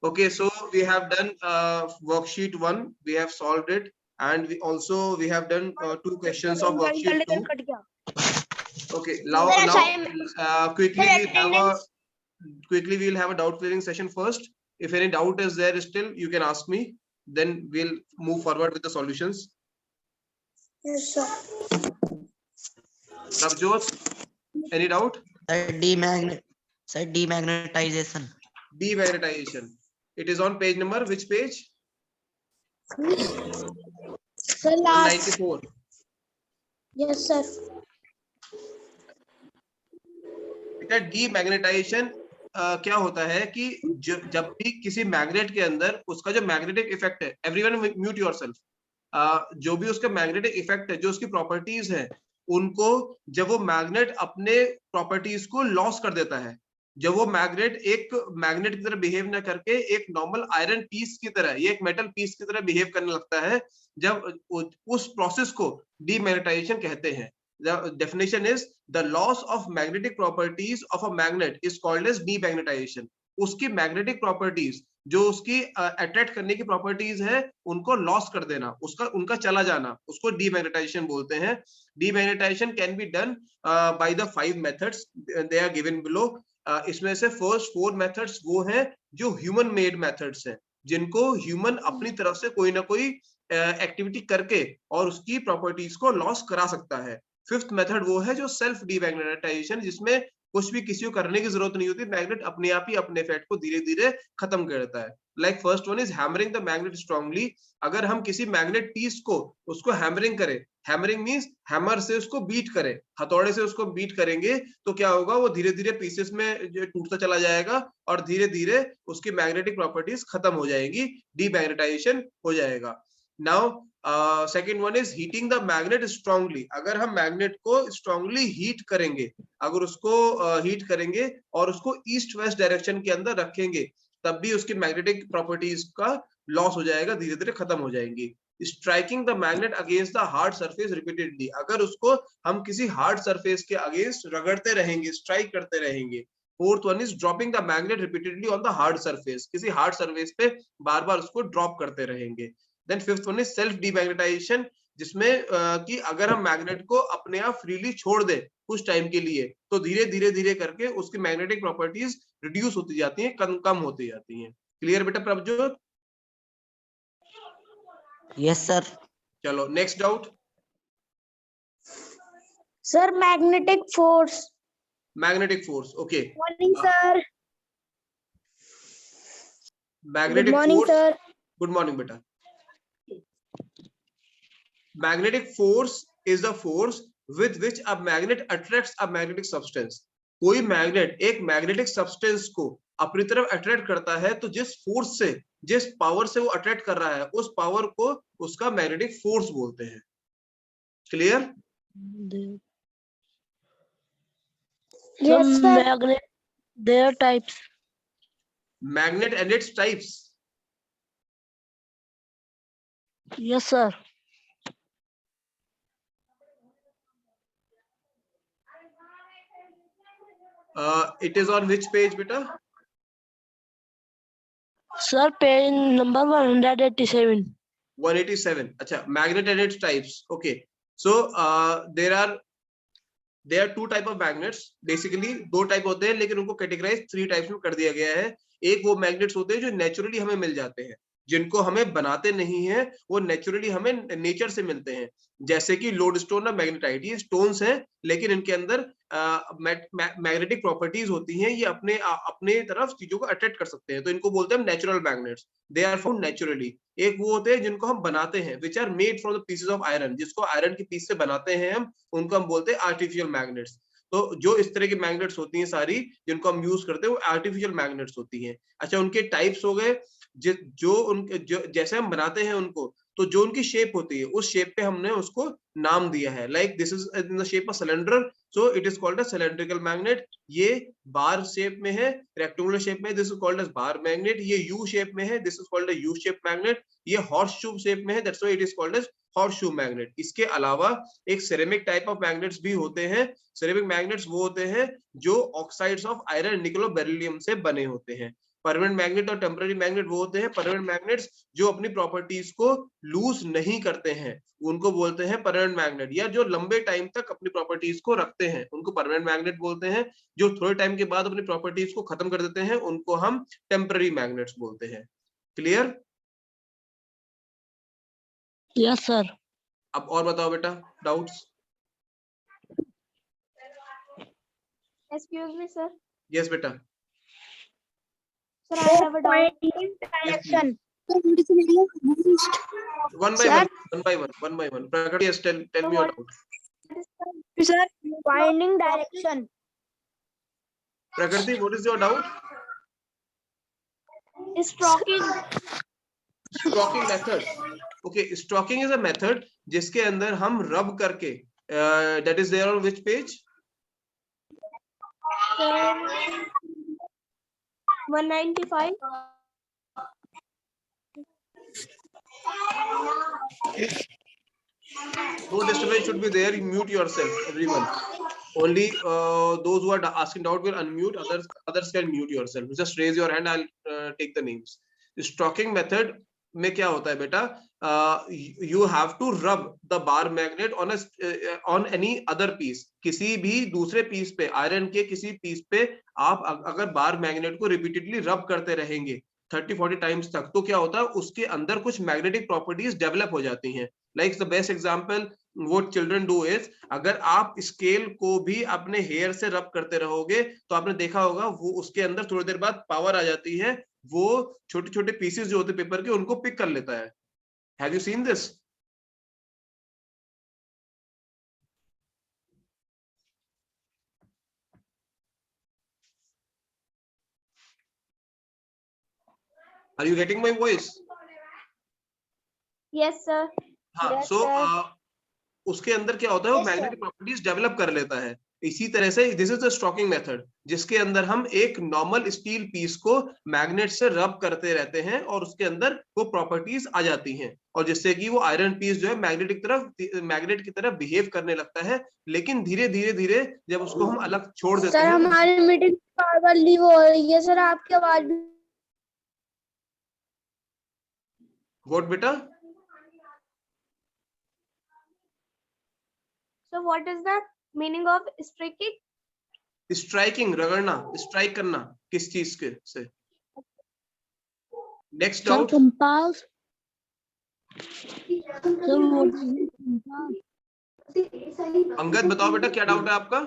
Okay, so we have done worksheet 1, we have solved it, and we have done 2 questions of worksheet 2. Okay, now quickly we'll have a doubt clearing session first. If any doubt is there still, you can ask me, then we'll move forward with the solutions. Yes, sir. Prabjot, any doubt? Demagnetization. Demagnetization. It is on page number, which page? Sir, last. 94. Yes, sir. Demagnetisation क्या होता है कि जब भी किसी magnet के अंदर उसका जो मैग्नेटिक इफेक्ट है, एवरीवन म्यूट योरसेल्फ, जो भी उसका मैग्नेटिक इफेक्ट है, जो उसकी प्रॉपर्टीज है, उनको जब वो मैग्नेट अपने प्रॉपर्टीज को लॉस कर देता है, जब वो मैग्नेट एक मैग्नेट की तरह बिहेव ना करके एक नॉर्मल आयरन पीस की तरह, ये एक मेटल पीस की तरह बिहेव करने लगता है, जब उस प्रोसेस को डीमैग्नेटाइजेशन कहते हैं. The definition is the loss of magnetic properties of a magnet is called as demagnetization. उसकी मैग्नेटिक प्रॉपर्टीज, जो उसकी अट्रैक्ट करने की प्रॉपर्टीज है, उनको लॉस कर देना, उनका चला जाना, उसको डीमैग्नेटाइजेशन बोलते हैं. Demagnetization can be done by the 5 methods, they are given below. इसमें से फर्स्ट 4 मेथड्स वो हैं जो ह्यूमन मेड मेथड्स हैं, जिनको ह्यूमन अपनी तरफ से कोई ना कोई एक्टिविटी करके और उसकी प्रॉपर्टीज को लॉस करा सकता है. 5th मेथड वो है जो सेल्फ डीमैग्नेटाइजेशन, जिसमें कुछ भी किसी को करने की जरूरत नहीं होती, मैग्नेट अपने आप ही अपने इफेक्ट को धीरे धीरे खत्म कर देता है. Like first one is hammering the magnet strongly. अगर हम किसी मैग्नेट पीस को उसको हैमरिंग करें, हैमरिंग मींस हैमर से उसको बीट करें, हथौड़े से उसको बीट करेंगे, तो क्या होगा, वो धीरे धीरे पीसेस में टूटता चला जाएगा और धीरे धीरे उसकी मैग्नेटिक प्रॉपर्टीज खत्म हो जाएंगी, डीमैग्नेटाइजेशन हो जाएगा. Now second one is heating the magnet strongly. अगर हम मैग्नेट को स्ट्रांगली हीट करेंगे, अगर उसको हीट करेंगे और उसको ईस्ट वेस्ट डायरेक्शन के अंदर रखेंगे, तब भी उसकी मैग्नेटिक प्रॉपर्टीज का लॉस हो जाएगा, धीरे धीरे खत्म हो जाएंगी. Striking the magnet against the hard surface repeatedly. अगर उसको हम किसी हार्ड सरफेस के अगेंस्ट रगड़ते रहेंगे, स्ट्राइक करते रहेंगे. Fourth one is dropping the magnet repeatedly on the hard surface. किसी हार्ड सरफेस पे बार बार उसको ड्रॉप करते रहेंगे. Then fifth one is self demagnetization, जिसमें कि अगर हम मैग्नेट को अपने आप फ्रीली छोड़ दें कुछ टाइम के लिए, तो धीरे धीरे धीरे करके उसकी मैग्नेटिक प्रॉपर्टीज रिड्यूस होती जाती हैं, कम होती जाती हैं. क्लियर बेटा प्रभजोत? Yes sir. चलो next doubt. Sir, magnetic force. Magnetic force, okay. Morning sir. Magnetic morning force. Sir. Good morning बेटा. Magnetic force is the force with which a magnet attracts a magnetic substance. कोई magnet एक magnetic substance को अपनी तरफ attract करता है, तो जिस फोर्स से, जिस पावर से वो अट्रैक्ट कर रहा है, उस पावर को उसका मैग्नेटिक फोर्स बोलते हैं. Clear? Yes, sir. Magnet, their types. Magnet and its types. Yes, sir. It is on which page beta? Sir, page number 187. 187. अच्छा, magnet and its types. Okay. So there are 2 type of magnets. Basically 2 type होते हैं, लेकिन उनको categorize 3 types में कर दिया गया है. एक वो magnets होते हैं जो naturally हमें मिल जाते हैं, जिनको हमें बनाते नहीं है, वो नेचुरली हमें नेचर से मिलते हैं. जैसे कि लोडस्टोन और मैग्नेटाइट, ये स्टोन्स हैं, लेकिन इनके अंदर मैग्नेटिक प्रॉपर्टीज होती हैं, ये अपने तरफ चीजों को अट्रैक्ट कर सकते हैं, तो इनको बोलते हैं natural magnets. They are found naturally. एक वो होते हैं जिनको हम बनाते हैं, which are made from the pieces of iron. जिसको आयरन के पीस से बनाते हैं हम, उनको हम बोलते हैं आर्टिफिशियल मैग्नेट्स. तो जो इस तरह की मैग्नेट्स होती हैं सारी, जिनको हम यूज करते हैं, वो आर्टिफिशियल मैग्नेट्स होती हैं. अच्छा, उनके टाइप्स हो गए. जो जैसे हम बनाते हैं उनको, तो जो उनकी शेप होती है, उस शेप पे हमने उसको नाम दिया है. Like this is in the shape of cylinder, so it is called a cylindrical magnet. ये बार शेप में है, रेक्टेंगुलर शेप में है, this is called as bar magnet. ये यू शेप में है, this is called a U shape magnet. ये horse shoe shape में है, that's why it is called as horse shoe magnet. इसके अलावा एक सिरेमिक टाइप ऑफ मैग्नेट्स भी होते हैं. सिरेमिक मैग्नेट्स वो होते हैं जो ऑक्साइड्स ऑफ आयरन, निकल और बेरिलियम से बने होते हैं. परमानेंट मैग्नेट और टेम्पररी मैग्नेट वो होते हैं परमानेंट मैग्नेट्स जो अपनी प्रॉपर्टीज को लूज नहीं करते हैं, उनको बोलते हैं परमानेंट मैग्नेट, या जो लंबे टाइम तक अपनी प्रॉपर्टीज को रखते हैं उनको परमानेंट मैग्नेट बोलते हैं। जो थोड़े टाइम के बाद अपनी प्रॉपर्टीज को खत्म कर देते हैं उनको हम टेम्पररी मैग्नेट्स बोलते हैं। क्लियर? Yes, sir. अब और बताओ बेटा, doubts? Excuse me, sir. Yes बेटा। Sir, I have a doubt. Direction. One by one. Prakat, yes, tell me your doubt. Sir, finding direction. Prakriti, what is your doubt? Stroking. Stroking method. Okay, stroking is a method जिसके अंदर हम रब करके, that is there on which page? 195. No disturbance should be there. You mute yourself, everyone. Only those who are asking doubt will unmute. Others can mute yourself. Just raise your hand. I'll take the names. Stroking method में क्या होता है बेटा? You have to rub the bar magnet on any other piece. किसी भी दूसरे piece पे, iron के किसी पीस पे आप अगर बार मैग्नेट को रिपीटेडली रब करते रहेंगे 30-40 टाइम्स तक, तो क्या होता है, उसके अंदर कुछ मैग्नेटिक प्रॉपर्टीज डेवलप हो जाती हैं। Like the best example what children do is, अगर आप स्केल को भी अपने हेयर से रब करते रहोगे तो आपने देखा होगा वो उसके अंदर थोड़ी देर बाद पावर आ जाती है, वो छोटे छोटे पीसेस जो होते हैं पेपर के उनको पिक कर लेता है। Have you seen this? Are you getting my voice? Yes, sir. हाँ, Yes, so sir. उसके अंदर क्या होता है, वो Yes, sir. Magnetic properties develop कर लेता है। इसी तरह से this is the stroking method, जिसके अंदर हम एक नॉर्मल स्टील पीस को मैग्नेट से रब करते रहते हैं और उसके अंदर वो प्रॉपर्टीज आ जाती हैं, और जिससे कि वो आयरन पीस जो है मैग्नेट की तरफ बिहेव करने लगता है। लेकिन धीरे धीरे धीरे जब उसको हम अलग छोड़ देते सर हैं, हमारी मीटिंग बार लीव हो रही है सर, आपकी आवाज भी। व्हाट बेटा? So what is the meaning of striking? Striking, रगड़ना, स्ट्राइक करना किस चीज के से। Next Sir, doubt. compass. Sir, what is it? Compass. Angad बताओ बेटा, क्या डाउट है आपका?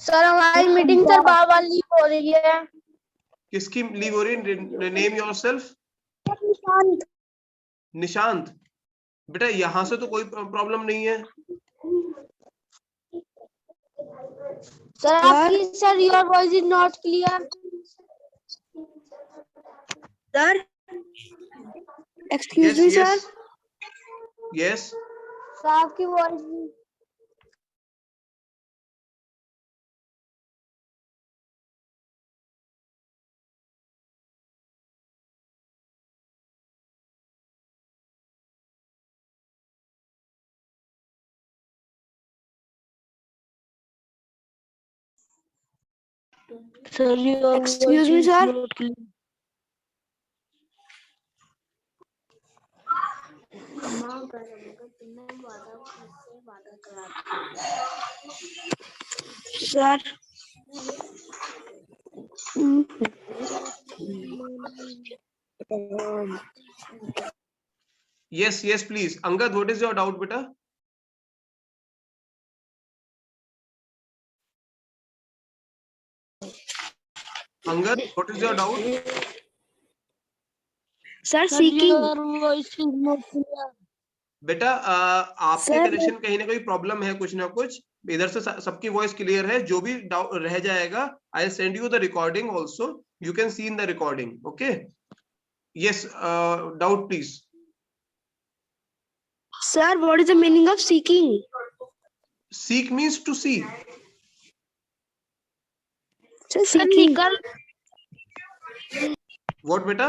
सर हमारी मीटिंग सर बार लीव हो रही है। किसकी लीव हो रही है? Name yourself. निशांत। निशांत बेटा, यहां से तो कोई प्रॉब्लम नहीं है। सर आपकी sir your voice is not clear. Sir excuse me sir. Yes sir आपकी voice Sir, your Excuse voice me, is sir. not clear. Sir yes please. Angad, what is your doubt बेटा? Angad, what is your doubt? Sir Sir, seeking. your voice is not clear. बेटा आपके Sir, connection कहीं ना कहीं problem है, कुछ ना कुछ। इधर से सबकी वॉइस क्लियर है, जो भी रह जाएगा I send you the recording also, you can see in the recording. Okay, yes, doubt please. Sir what is the meaning of seeking? Seek means to see. Sir nickel. What बेटा?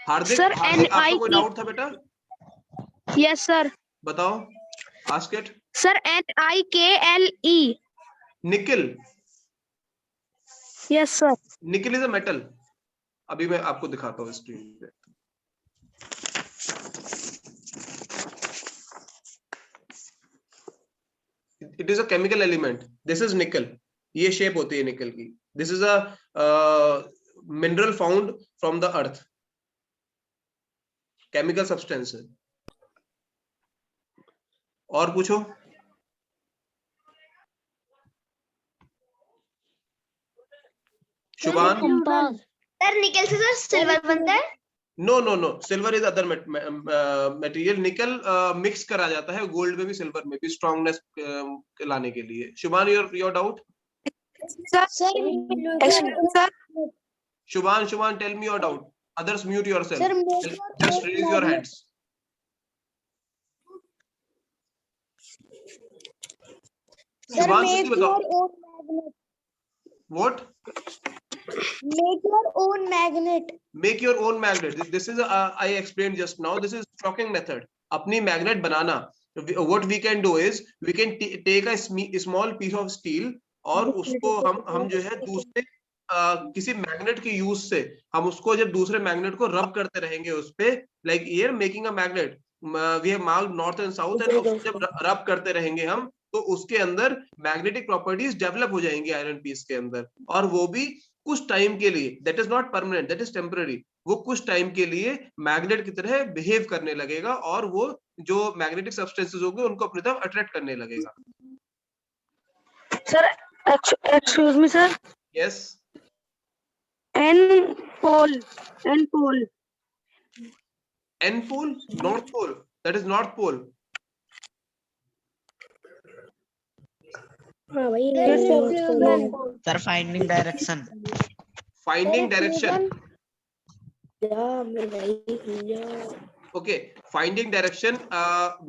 Hardik, Sir, आपको कोई NIE doubt था बेटा? Yes sir. बताओ, ask it. सर NIKLE nickel, Yes, sir. Nickel is a metal. अभी मैं आपको दिखाता हूँ स्क्रीन पे। It is a chemical element, this is निकल, ये शेप होती है निकल की। This is a mineral found from the earth, chemical substance है। और पूछो। शुभान। Compass. सर निकल से सर सिल्वर बनता है। No no no, silver is other material. Nickel mix करा जाता है गोल्ड में भी सिल्वर में भी, स्ट्रॉन्गनेस लाने के लिए। Shubhan, your doubt. Sir Shubhan tell me your doubt. Others mute yourself, sir just raise your hands. Shubhan जल्दी बताओ। What? Make your own magnet. Make your own magnet. This is I explained just now. This is shocking method. अपनी magnet banana. What we can do is we can take a small piece of steel और उसको हम जो है दूसरे किसी magnet के use से हम उसको जब दूसरे मैग्नेट को रब करते रहेंगे उस पे, like here making a magnet, we have marked north and south, and उसको जब रब करते रहेंगे हम तो उसके अंदर मैग्नेटिक प्रॉपर्टीज डेवलप हो जाएंगी आयरन पीस के अंदर, और वो भी कुछ टाइम के लिए। That is not permanent, that is temporary. वो कुछ टाइम के लिए मैग्नेट की तरह बिहेव करने लगेगा और वो जो मैग्नेटिक सब्सटेंसेस होंगे उनको अपनी तरफ अट्रैक्ट करने लगेगा। Sir, excuse me, sir. Yes. N pole. N pole. N pole, north pole, that is north pole. हाँ भाई। Sir, finding direction. Finding direction. Okay, finding direction.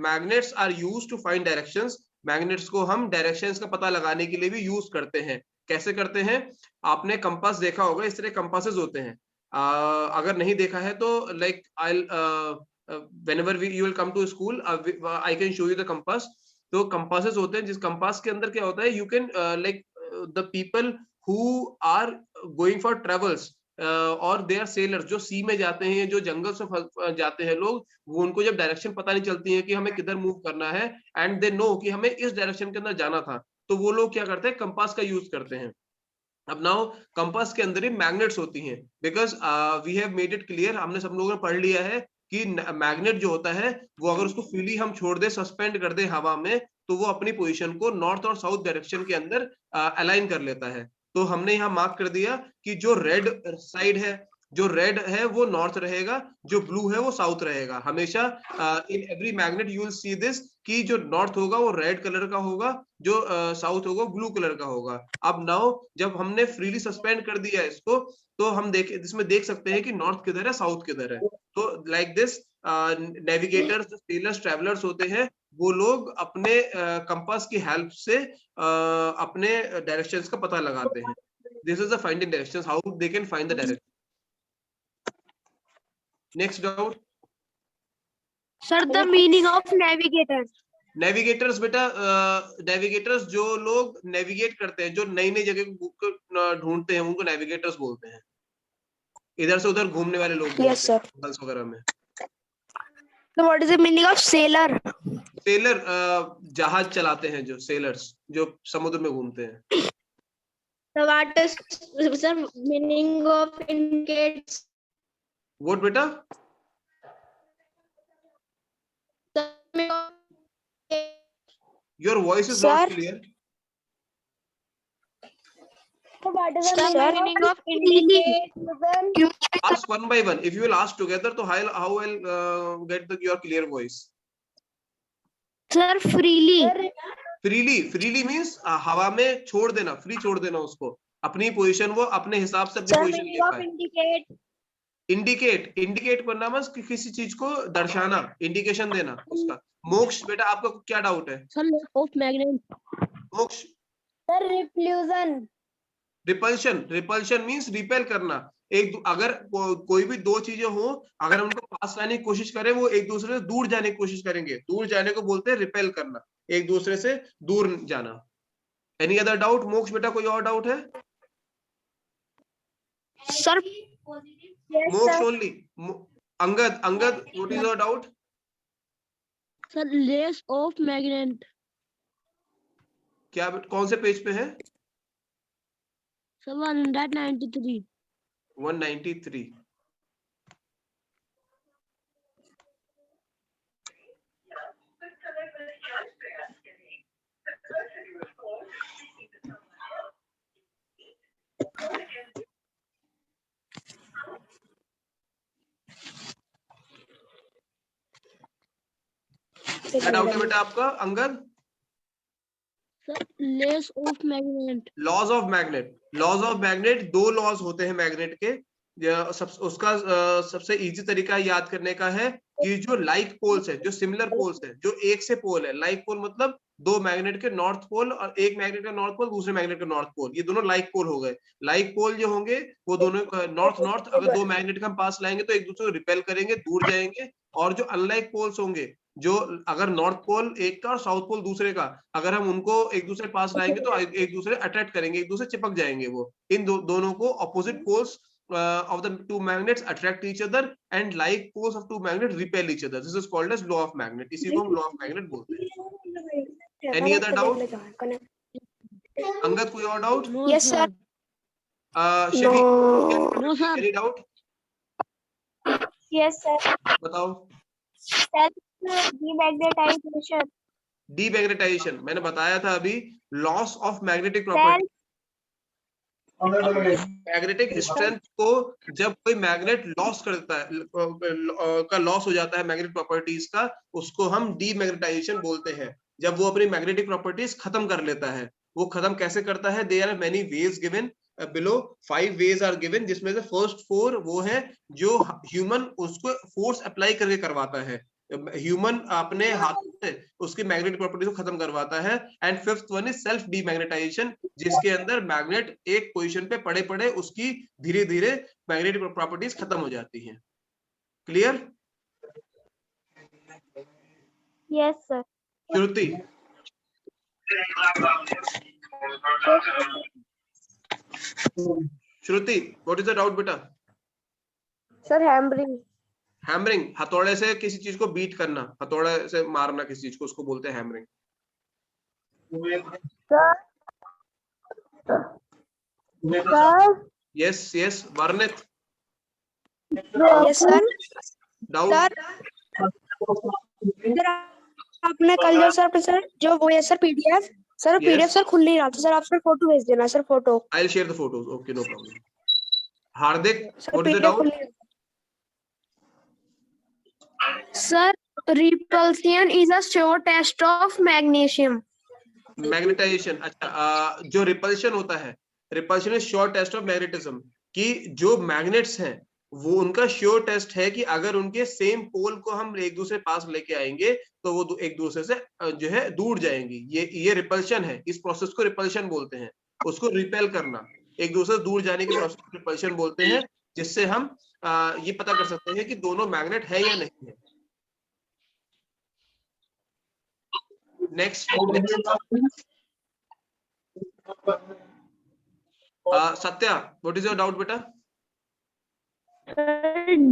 Magnets are used to find directions. Magnets को हम directions का पता लगाने के लिए भी यूज करते हैं। कैसे करते हैं? आपने कंपास देखा होगा, इस तरह कंपासेस होते हैं। अगर नहीं देखा है तो like I whenever you will come to school I can show you the compass. तो कंपासेस होते हैं, जिस कंपास के अंदर क्या होता है, you can like the people who are going for travels और दे आर सेलर्स, जो सी में जाते हैं, जो जंगल से जाते हैं लोग, वो उनको जब डायरेक्शन पता नहीं चलती है कि हमें किधर मूव करना है, एंड दे नो कि हमें इस डायरेक्शन के अंदर जाना था, तो वो लोग क्या करते हैं, कंपास का यूज करते हैं। अब नाउ कंपास के अंदर ही मैग्नेट्स होती हैं, because we have made it clear, हमने सब लोगों ने पढ़ लिया है कि मैग्नेट जो होता है वो अगर उसको फ्रीली हम छोड़ दे, सस्पेंड कर दे हवा में, तो वो अपनी पोजीशन को नॉर्थ और साउथ डायरेक्शन के अंदर अलाइन कर लेता है। तो हमने यहाँ मार्क कर दिया कि जो रेड साइड है, जो रेड है वो नॉर्थ रहेगा, जो ब्लू है वो साउथ रहेगा हमेशा। In every magnet you will see this कि जो नॉर्थ होगा वो रेड कलर का होगा, जो साउथ होगा ब्लू कलर का होगा। अब नाउ जब हमने फ्रीली सस्पेंड कर दिया इसको, तो हम इसमें देख सकते हैं कि नॉर्थ किधर है, साउथ किधर है। तो लाइक दिस नेविगेटर्स, जो सेलर्स, ट्रैवलर्स होते हैं, वो लोग अपने कंपास की हेल्प से अपने डायरेक्शंस का पता लगाते हैं। This is the finding directions, how they can find the direction. Next doubt. Sir, the meaning of navigator. Navigators बेटा, नेविगेटर्स जो लोग नेविगेट करते हैं, जो नई नई जगह को ढूंढते हैं, उनको नेविगेटर्स बोलते हैं। इधर से उधर घूमने वाले लोग। Yes, sir. बस वगैरह में। So what is the meaning of sailor? Seller जहाज चलाते हैं, जो सेलर्स जो समुद्र में घूमते हैं। So what is sir meaning of indicates? What बेटा? Your voice is not clear. What is the meaning of indicate? Ask one by one. If you will ask together, तो how will get your clear voice? Sir, freely. Freely means हवा में छोड़ देना, free छोड़ देना उसको, अपनी position वो अपने हिसाब से अपनी पोजीशन ले पाए। इंडिकेट करना मतलब किसी चीज को दर्शाना, इंडिकेशन देना उसका। मोक्ष बेटा, आपका क्या डाउट है? Sir, of magnet. मोक्ष। Sir, repulsion. Repulsion means repel करना। अगर कोई भी दो चीजें हो, अगर हम उनको पास लाने की कोशिश करें, वो एक दूसरे से दूर जाने की कोशिश करेंगे। दूर जाने को बोलते हैं रिपेल करना, एक दूसरे से दूर जाना। Any other doubt? मोक्ष बेटा कोई और डाउट है? सर मोक्ष only? Angad, what is your doubt? Sir laws of magnet. क्या कौन से पेज पे है? सर 193। 193। क्या डाउट है बेटा आपका Angad? Sir laws of magnet. Laws of magnet. Laws of magnet, दो लॉज होते हैं मैग्नेट के। उसका सबसे इजी तरीका याद करने का है कि जो लाइक पोल्स है, जो सिमिलर पोल्स है, जो एक से पोल है, लाइक पोल मतलब दो मैग्नेट के नॉर्थ पोल, और एक मैग्नेट का नॉर्थ पोल, दूसरे मैग्नेट का नॉर्थ पोल, ये दोनों लाइक पोल हो गए। लाइक पोल जो होंगे वो दोनों नॉर्थ नॉर्थ, अगर दो मैग्नेट का हम पास लाएंगे तो एक दूसरे को रिपेल करेंगे, दूर जाएंगे। और जो अनलाइक पोल्स होंगे, जो अगर नॉर्थ पोल एक का और साउथ पोल दूसरे का, अगर हम उनको एक दूसरे पास लाएंगे तो एक दूसरे अट्रैक्ट करेंगे, एक दूसरे चिपक जाएंगे वो। इन दोनों को opposite poles of the two magnets attract each other and like poles of two magnets repel each other. This is called as law of magnet. इसी को हम law of magnet बोलते हैं। Any other doubt? अंगद कोई और doubt? Yes, sir. No, sir. Any doubt? Yes, sir. बताओ। Demagnetization. Demagnetization मैंने बताया था अभी, loss of magnetic property। Magnetic strength को जब कोई मैग्नेट लॉस कर देता है, का लॉस हो जाता है मैग्नेटिक प्रॉपर्टीज का, उसको हम डीमैग्नेटाइजेशन बोलते हैं। जब वो अपनी मैग्नेटिक प्रॉपर्टीज खत्म कर लेता है। वो खत्म कैसे करता है? There are many ways given below, 5 ways are given, जिसमें से फर्स्ट 4 वो है जो ह्यूमन उसको फोर्स अप्लाई करके करवाता है। ह्यूमन अपने हाथों से उसकी मैग्नेटिक प्रॉपर्टी को खत्म करवाता है। And fifth one is self demagnetization, जिसके अंदर मैग्नेट एक पोजीशन पे पड़े पड़े उसकी धीरे धीरे मैग्नेटिक प्रॉपर्टीज खत्म हो जाती हैं। Clear? Yes, sir. Shruti, Shruti what is the doubt बेटा? Sir, hammering. हैमरिंग, हथौड़े से किसी चीज को बीट करना, हथौड़े से मारना किसी चीज को, उसको बोलते हैं हैमरिंग। Sir. यस यस वर्णित, Yes, sir. डाउट? सर आपने कल जो वो है sir PDF, sir PDF sir खुल नहीं रहा था सर, आप सर फोटो भेज देना sir, photo. I will share the photos, okay no problem. Hardik what is the PDF doubt? Sir, repulsion is a sure test of magnesium. Magnetization, अच्छा, जो repulsion होता है, repulsion is sure test of magnetism, कि जो magnets हैं वो उनका sure test है कि अगर उनके सेम पोल को हम एक दूसरे पास लेके आएंगे तो वो एक दूसरे से जो है दूर जाएंगी। ये रिपल्शन है, इस प्रोसेस को रिपल्शन बोलते हैं। उसको रिपेल करना, एक दूसरे से दूर जाने के प्रोसेस को रिपल्शन बोलते हैं, जिससे हम ये पता कर सकते हैं कि दोनों मैग्नेट है या नहीं है। Next Satya, what is your doubt बेटा?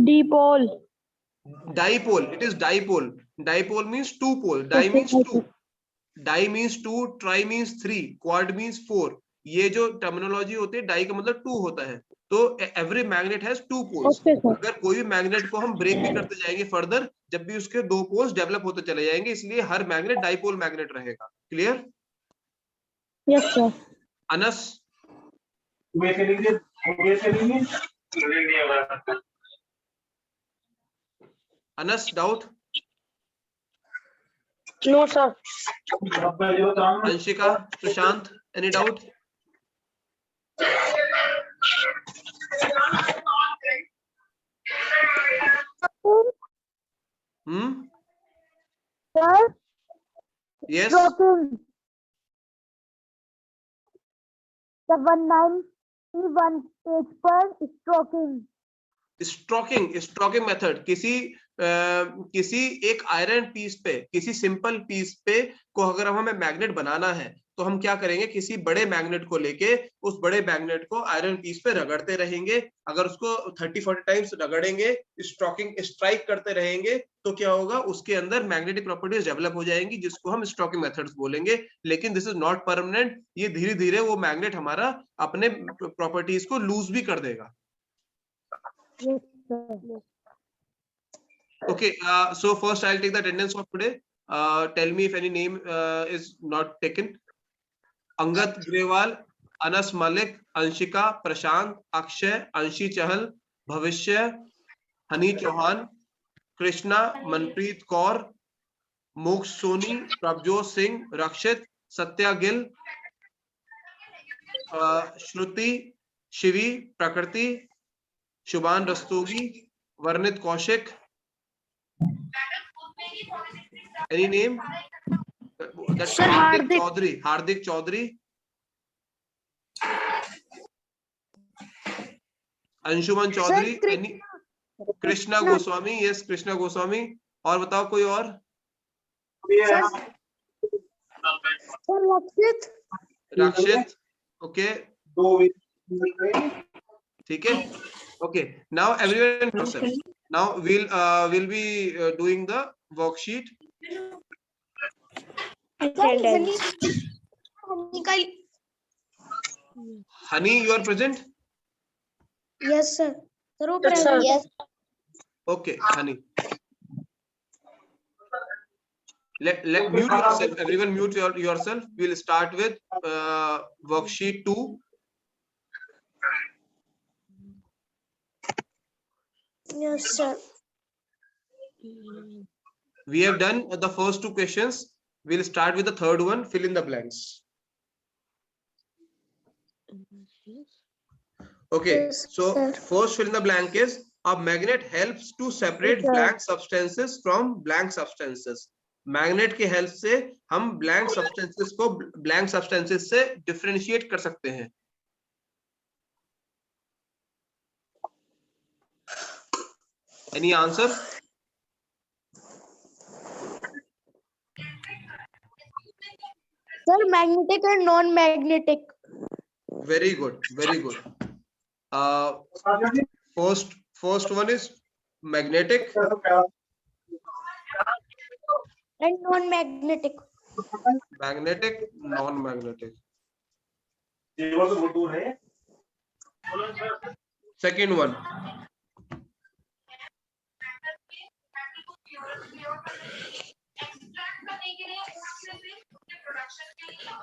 Dipole. Dipole, it is dipole. Dipole means two pole. Di means two. Di means two. Tri means three. Quad means four. ये जो टर्मिनोलॉजी होती है, डाई का मतलब 2 होता है। तो एवरी मैग्नेट हैज 2 पोल्स। अगर कोई भी मैग्नेट को हम ब्रेक भी करते जाएंगे फर्दर, जब भी उसके 2 पोल्स डेवलप होते चले जाएंगे, इसलिए हर मैग्नेट डाइपोल मैग्नेट रहेगा। Clear? Yes, sir. Anas, Anas doubt? No, sir. Anshika, Sushant, any doubt? Sir, yes, stroking. The 191 page पर stroking. स्ट्रोकिंग मेथड, किसी एक आयरन पीस पे, किसी सिंपल पीस पे को अगर हमें मैग्नेट बनाना है तो हम क्या करेंगे, किसी बड़े मैग्नेट को लेके उस बड़े मैग्नेट को आयरन पीस पे रगड़ते रहेंगे। अगर उसको 30-40 टाइम्स रगड़ेंगे, स्ट्राइक करते रहेंगे, तो क्या होगा, उसके अंदर मैग्नेटिक प्रॉपर्टीज डेवलप हो जाएंगी, जिसको हम स्ट्रोकिंग मेथड्स बोलेंगे। लेकिन दिस इज नॉट परमानेंट, ये धीरे धीरे वो मैग्नेट हमारा अपने प्रॉपर्टीज को लूज भी कर देगा। Okay, so first I'll take the attendance of today. Tell me if any name is not taken. Angat Grewal, Anas Malik, Anshika, Prashant, Akshay, Anshi Chahal, Bhavishya, Hani Chauhan, Krishna, Manpreet Kaur, Moksh Soni, Prabjot Singh, Rakshit, Satya Gill, Shruti, Shivi, Prakriti, Shubhan Rastogi, Varnit Kaushik. Any name? That's Sir, Hardik Hardik. Chaudhary. Hardik Chaudhary. Anshuman Chaudhary. Any? Krishna Goswami. Yes, Krishna Goswami. और बताओ कोई और? Rakshit. Rakshit. Okay. ठीक है. Okay. Now everyone yourself. Now we'll be doing the worksheet. Attendance. Honey, you are present? Yes, sir. Sir, वो Yes, sir. present. Okay, Honey. Let mute yourself. Everyone mute yourself. We'll start with worksheet 2. Yes, sir. We have done the first 2 questions. We'll start with the third one. Fill in the blanks. Okay, Yes, so sir. first fill in the blank is a magnet helps to separate Yes, sir. blank substances from blank substances. Magnet के help से हम blank substances को blank substances से differentiate कर सकते हैं। Any answer? Sir, magnetic and non-magnetic. Very good, very good. First one is magnetic And non-magnetic. magnetic, non-magnetic. Second one,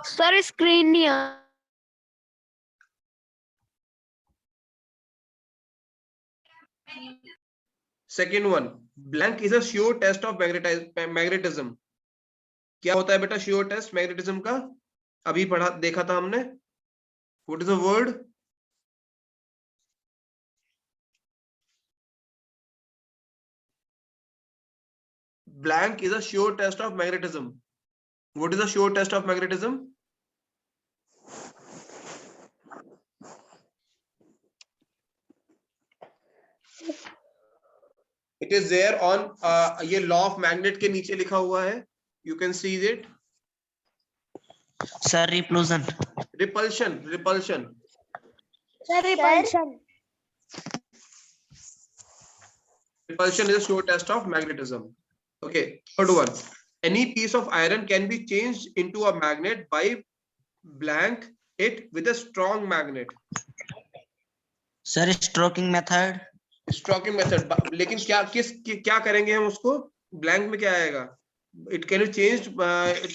Sir, screen नहीं आ second one, blank is a sure test of magnetism. क्या होता है बेटा sure test magnetism का? अभी पढ़ा देखा था हमने. What is the word? Blank is a sure test of magnetism. What is a sure test of magnetism? It is there on ये law of magnet के नीचे लिखा हुआ है. You can see it. Sir, repulsion. Repulsion, repulsion. Sir, repulsion. Repulsion is a sure test of magnetism. Okay, third one. Any piece of iron can be changed into a magnet by blank it with a strong magnet. Sir, stroking method. Stroking method. लेकिन क्या करेंगे हम उसको? Blank में क्या आएगा? It can be changed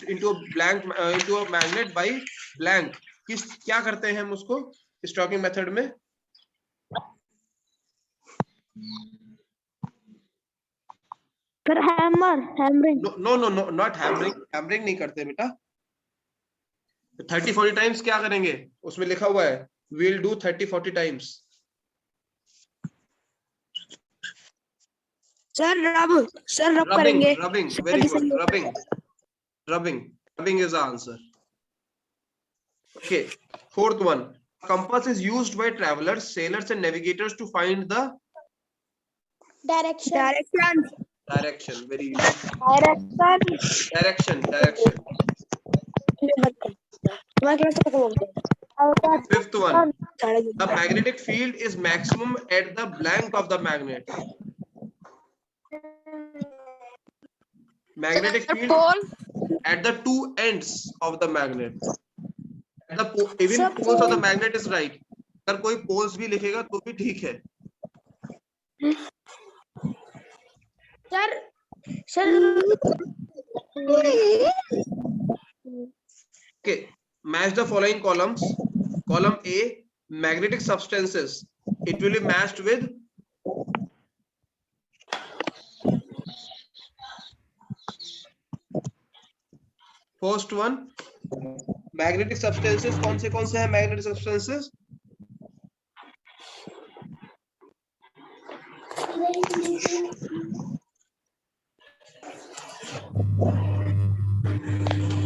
into a blank into a magnet by blank. क्या करते हैं हम उसको? Stroking method में? Sir, hammering. No, not hammering. Hammering नहीं करते बेटा. 30-40 times क्या करेंगे? उसमें लिखा हुआ है. We'll do 30-40 times. Sir, rub करेंगे. Rubbing. Very good. Rubbing is the answer. Okay. Fourth one. Compass is used by travelers, sailors, and navigators to find the Direction. direction. Very easy. Direction. मैं कैसे बोलूं? Fifth one, साढ़े the magnetic field is maximum at the blank of the magnet. Magnetic field at the two ends of the magnet. At the even Sir, poles of the magnet is right. अगर कोई poles भी लिखेगा तो भी ठीक है. Sir Okay, match the following columns. Column A, magnetic substances. It will be matched with first one. Magnetic substances कौन से हैं magnetic substances?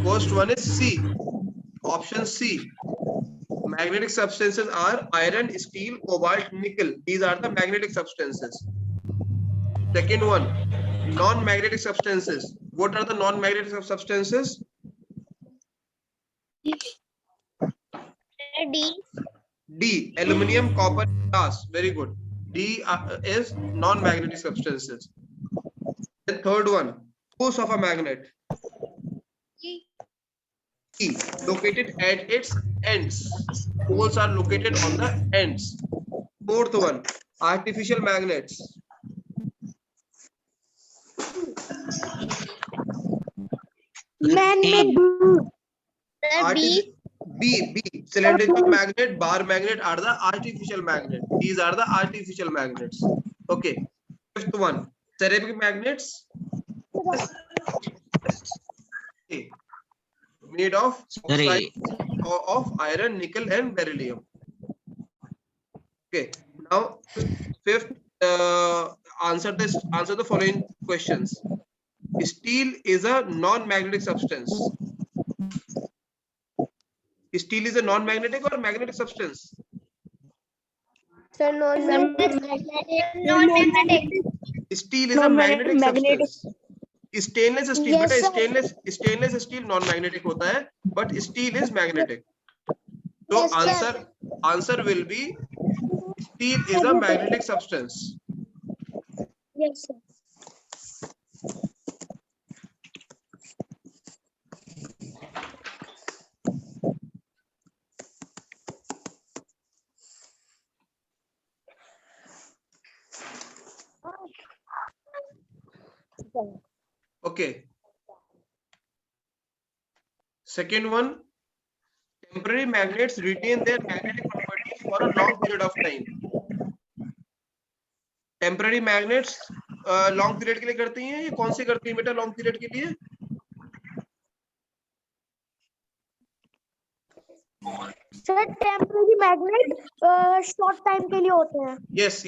First one is C. Option C. Magnetic substances are iron, steel, cobalt, nickel. These are the magnetic substances. Second one, non-magnetic substances. What are the non-magnetic substances? D. Aluminium, copper, glass. Very good. D is non-magnetic substances. The third one, poles of a magnet. E. Located at its ends. Poles are located on the ends. Fourth one, artificial magnets. B. Cylindrical magnet, bar magnet are the artificial magnet. These are the artificial magnets. Okay. Fifth one, ceramic magnets. A. Made of oxide of iron, nickel, and beryllium. Okay. Now, fifth, answer the following questions. Steel is a non-magnetic substance. Steel is a non-magnetic or magnetic substance? Sir Non-magnetic. Steel is a magnetic magnetic. substance. Stainless steel, Yes, beta, sir. stainless steel non-magnetic होता है, but steel is magnetic. So Yes, sir. answer will be steel is a magnetic substance. Yes, sir. Okay. Second one, temporary magnets retain their magnetic properties for a long period of time. Temporary magnets long period के लिए करती हैं, ये कौन सी करती है बेटा long period के लिए? Sir temporary magnet short time के लिए होते हैं. Yes.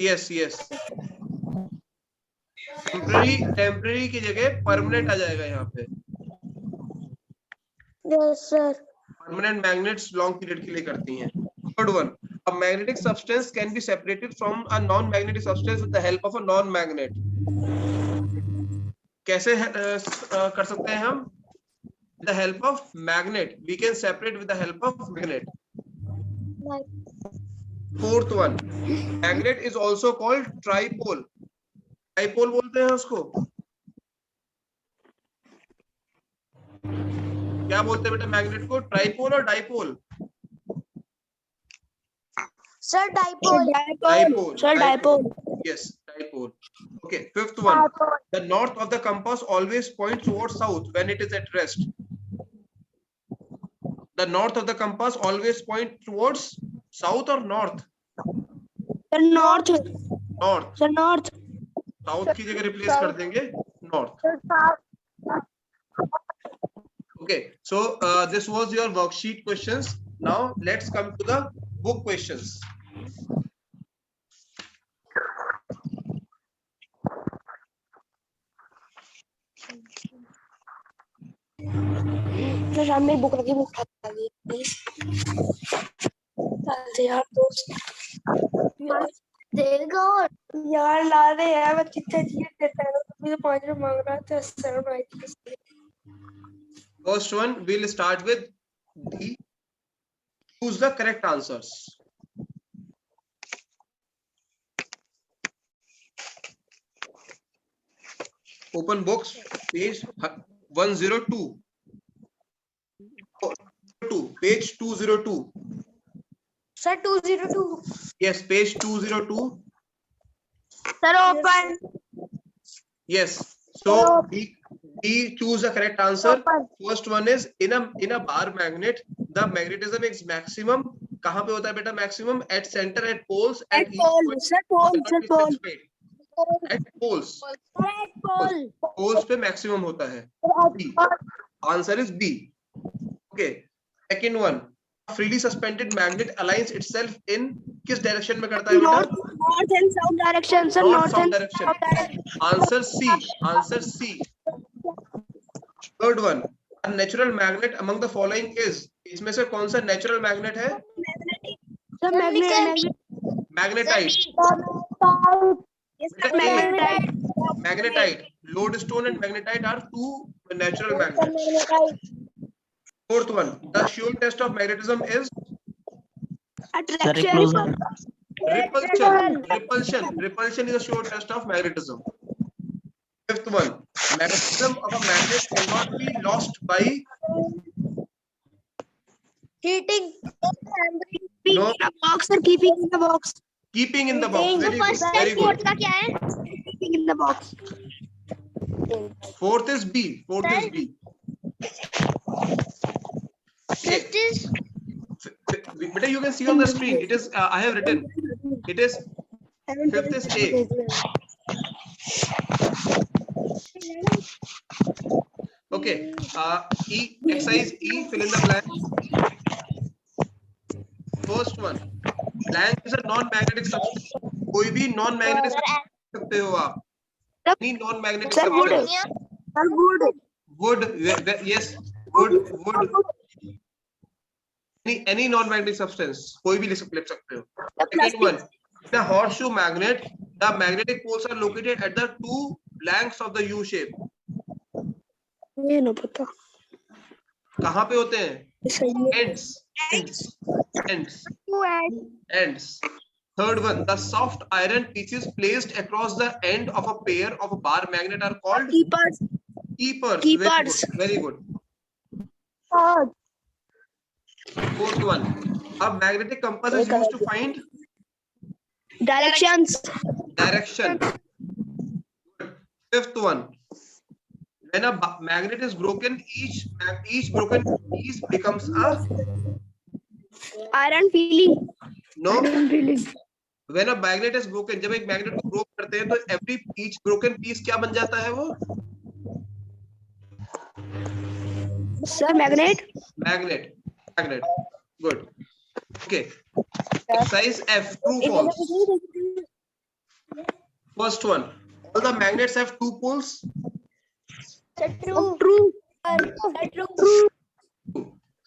टेम्पररी की जगह परमानेंट आ जाएगा यहाँ पे. Yes, sir. Permanent magnets long period के लिए करती हैं. Third one, a magnetic substance can be separated from a non-magnetic substance with the help of a non-magnet. कैसे कर सकते हैं हम? With the help of magnet, we can separate with the help of magnet. Fourth one, magnet is also called tripole. Tripole बोलते हैं उसको. क्या बोलते हैं बेटा मैग्नेट को? ट्राइपोल और dipole? Sir, dipole. Sir, dipole. Yes, dipole. Okay, fifth one. The north of the compass always points towards south when it is at rest. The north of the compass always points towards south or north? Sir, north. North. Sir, north. South की जगह replace कर देंगे north. Okay, so this was your worksheet questions. Now let's come to the book questions. Sir सामने book रखी, book उठा ली. यार दोस्त देगा यार ला दे यार. मैं कितने चीज देता है तो मुझे 5 रुपए मांग रहा था. Sir First one, we'll start with D. choose the correct answers. Open books, page 102. Page 202. Sir, 202. Yes, page 202. Sir, open. Yes. So B choose the correct answer. Open. First one is in a bar magnet, the magnetism is maximum. कहाँ पे होता है बेटा maximum? At center, at poles, At each pole, point sir, pole, cannot sir, be pole. specified. At poles. Pole. Poles पे maximum होता है. B. Answer is B. Okay. Second one. Freely suspended magnet aligns itself in किस direction में करता है बेटा? North and south direction, sir. North, North south and direction. south direction. Answer C. Answer C. Third one. A natural magnet among the following is. इसमें से कौन सा natural magnet है? Sir, magnet. Magnetite. Yes, sir, magnetite. Magnetite. Lodestone and magnetite are two natural magnets. Fourth one. The sure test of magnetism is Attraction. repulsion. Repulsion is a sure test of magnetism. Fifth one. Magnetism of a magnet cannot be lost by Heating. No. In a box, sir. Keeping in the box. keeping in the box. Very good. Very good. का क्या है? Keeping in the box. Fourth is B. Fourth is B. Fifth is Beta, you can see on the screen. It is. I have written. It is. Fifth is A. Okay. E. Exercise E. Fill in the blank. First one. Blank is a non-magnetic substance. कोई भी non-magnetic substance सकते हो आप. Any non-magnetic Sir, wood. substance. Sir, wood. Wood. Yes. Wood. Any non-magnetic substance. कोई भी लिख सकते हो. Second one. The horseshoe magnet. The magnetic poles are located at the two blanks of the U shape. ये ना पता. कहाँ पे होते हैं? सही है. Ends. Third one. The soft iron pieces placed across the end of a pair of a bar magnet are called Keepers. keepers. Very good. Fourth one. A magnetic compass is used to find Directions. direction. Fifth one. When a magnet is broken, each broken piece becomes a Iron feeling. no. Iron feeling. When a magnet is broken, जब एक magnet को broke करते हैं तो each broken piece क्या बन जाता है वो? Sir, magnet. Magnet. Good. Okay. Exercise F. True, false. First one. All the magnets have two poles. True.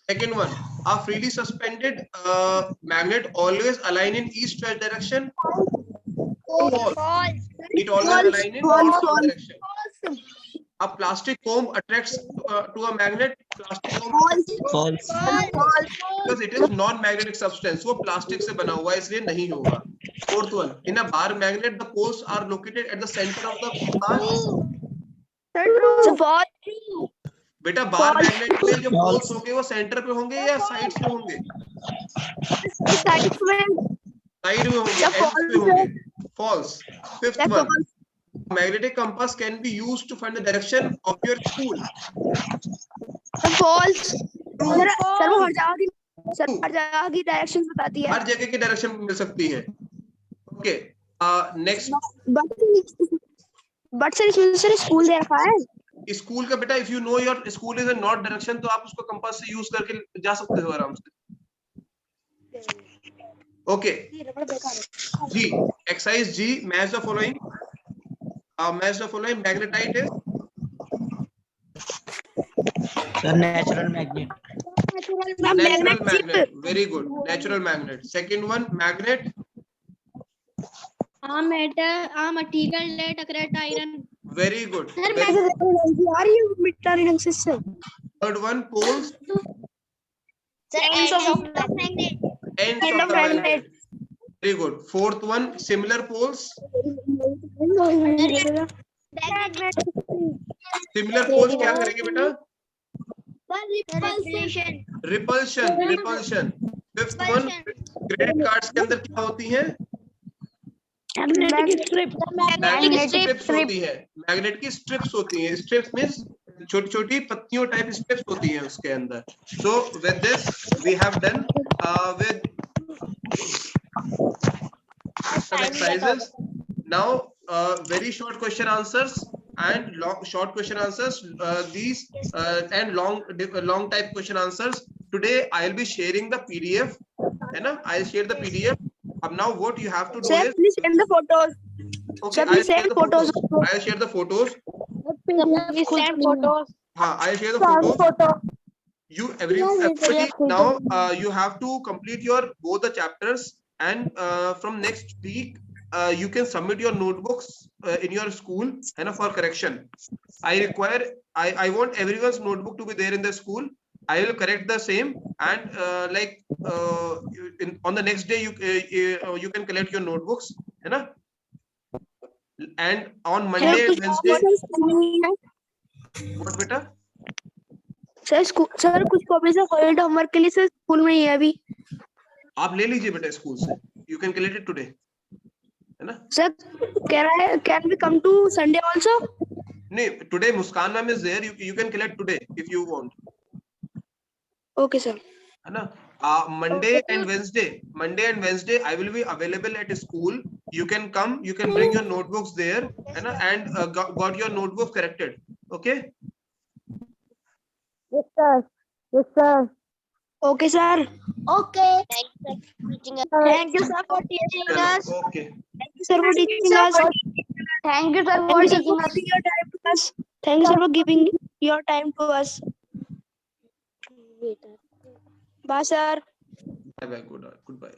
Second one. A freely suspended magnet always align in east-west direction. False. It always align in east-west direction. A plastic comb attracts to a magnet. Plastic comb False. because it is non-magnetic substance. वो plastic से बना हुआ है इसलिए नहीं होगा. Fourth one. In a bar magnet, the poles are located at the center of the bar. False. बेटा bar magnet में जो पोल्स होंगे वो सेंटर पे होंगे या साइड्स पे होंगे? साइड में होंगे, एंड्स पे होंगे. False. Fifth one. Magnetic compass can be used to find the direction of your school. False. Sir वो हर जगह की डायरेक्शंस बताती है. हर जगह की डायरेक्शन मिल सकती है. Okay. Next. But sir इसमें सर स्कूल दे रखा है. स्कूल का बेटा if you know your school is in north direction तो आप उसको कंपास से यूज करके जा सकते हो आराम से. ओके जी. एक्सरसाइज जी. Match the following. Magnetite is Natural magnet. natural magnet. Very good. Natural magnet. Second one, magnet. material lead iron. Very good. Are you metal system? Third one, poles. Ends of magnet. Ends End of of the magnet. magnet. Very good. Fourth one, similar poles. Similar poles क्या करेंगे बेटा? Repulsion. Repulsion. Repulsion. Fifth one, credit cards के अंदर क्या होती हैं? Magnetic strip. Magnetic strips होती है। मैग्नेट की स्ट्रिप्स होती हैं। स्ट्रिप्स मींस छोटी छोटी पत्तियों टाइप स्ट्रिप्स होती हैं उसके अंदर। So with this we have done with some exercises. Now very short question answers and short question answers, these and long type question answers. Today I'll be sharing the PDF, है ना? I'll share the PDF. Now what you have to do Sir, is, please send the photos. okay, Sir, I'll please share send the photos. I'll share the photos. Please send photos. I'll share the photos. You everybody now you have to complete your both the chapters, and from next week you can submit your notebooks in your school and for correction. I want everyone's notebook to be there in the school. I will correct the same, and on the next day you can collect your notebooks, है ना? And on Monday and Wednesday, what बेटा? Sir कुछ copy से holiday homework के लिए sir school में ही है अभी। आप ले लीजिए बेटा स्कूल से, you can collect it today, है ना? सर कह रहा है can we come to Sunday also? नहीं, today Muskan ma'am is there, you can collect today if you want, okay sir. है ना? Monday and Wednesday I will be available at school. You can come, you can bring your notebooks there, है ना? And got your notebook corrected, okay? Yes sir, yes sir. Okay sir. Okay. Thank you sir for teaching us. Okay. Thank you sir for teaching us. Thank you, sir, Thank you sir for giving your time to us. Thank you sir for giving your time to us. Bye sir. Bye bye. Goodbye.